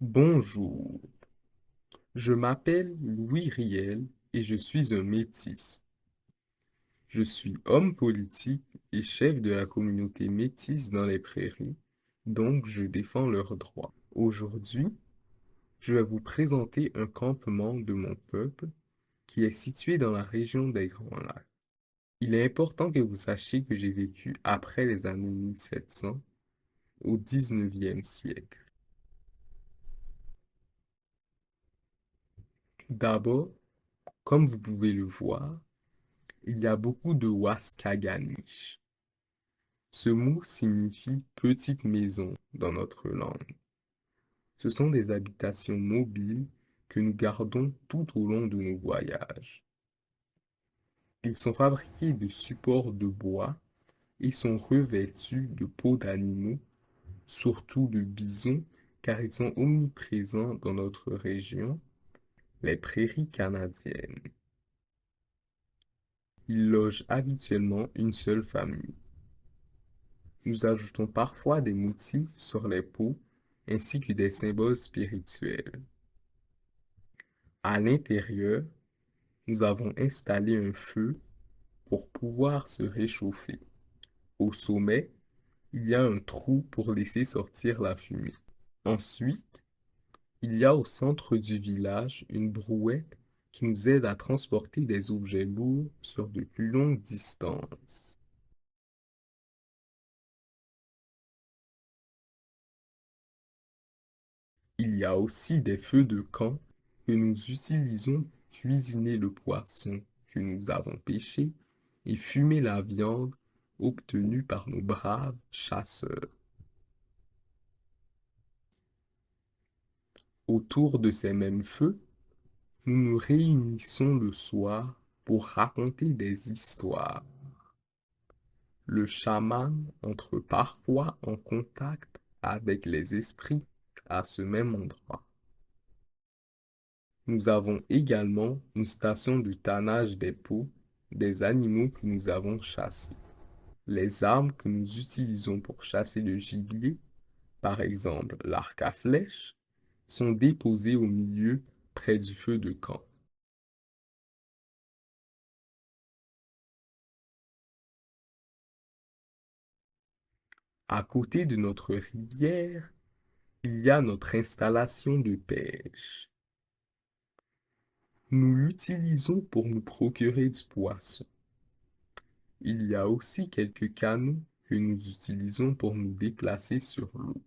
Bonjour, je m'appelle Louis Riel et je suis un métis. Je suis homme politique et chef de la communauté métisse dans les prairies, donc je défends leurs droits. Aujourd'hui, je vais vous présenter un campement de mon peuple qui est situé dans la région des Grands Lacs. Il est important que vous sachiez que j'ai vécu après les années 1700 au 19e siècle. D'abord, comme vous pouvez le voir, il y a beaucoup de Waskaganish. Ce mot signifie petite maison dans notre langue. Ce sont des habitations mobiles que nous gardons tout au long de nos voyages. Ils sont fabriqués de supports de bois et sont revêtus de peaux d'animaux, surtout de bisons, car ils sont omniprésents dans notre région, les prairies canadiennes. Ils logent habituellement une seule famille. Nous ajoutons parfois des motifs sur les peaux ainsi que des symboles spirituels. À l'intérieur, nous avons installé un feu pour pouvoir se réchauffer. Au sommet, il y a un trou pour laisser sortir la fumée. Ensuite, il y a au centre du village une brouette qui nous aide à transporter des objets lourds sur de plus longues distances. Il y a aussi des feux de camp que nous utilisons pour cuisiner le poisson que nous avons pêché et fumer la viande obtenue par nos braves chasseurs. Autour de ces mêmes feux, nous nous réunissons le soir pour raconter des histoires. Le chaman entre parfois en contact avec les esprits à ce même endroit. Nous avons également une station de tannage des peaux des animaux que nous avons chassés. Les armes que nous utilisons pour chasser le gibier, par exemple l'arc à flèche, sont déposées au milieu près du feu de camp. À côté de notre rivière, il y a notre installation de pêche. Nous l'utilisons pour nous procurer du poisson. Il y a aussi quelques canaux que nous utilisons pour nous déplacer sur l'eau.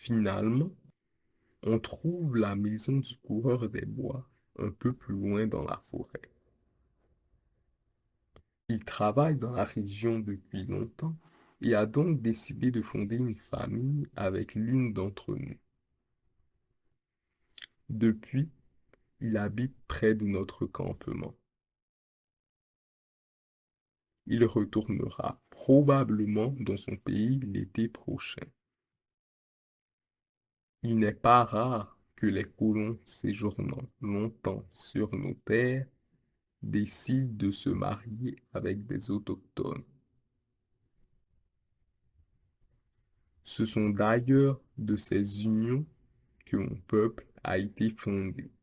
Finalement, on trouve la maison du coureur des bois un peu plus loin dans la forêt. Il travaille dans la région depuis longtemps et a donc décidé de fonder une famille avec l'une d'entre nous. Depuis, il habite près de notre campement. Il retournera probablement dans son pays l'été prochain. Il n'est pas rare que les colons séjournant longtemps sur nos terres décident de se marier avec des autochtones. Ce sont d'ailleurs de ces unions que mon peuple a été fondé.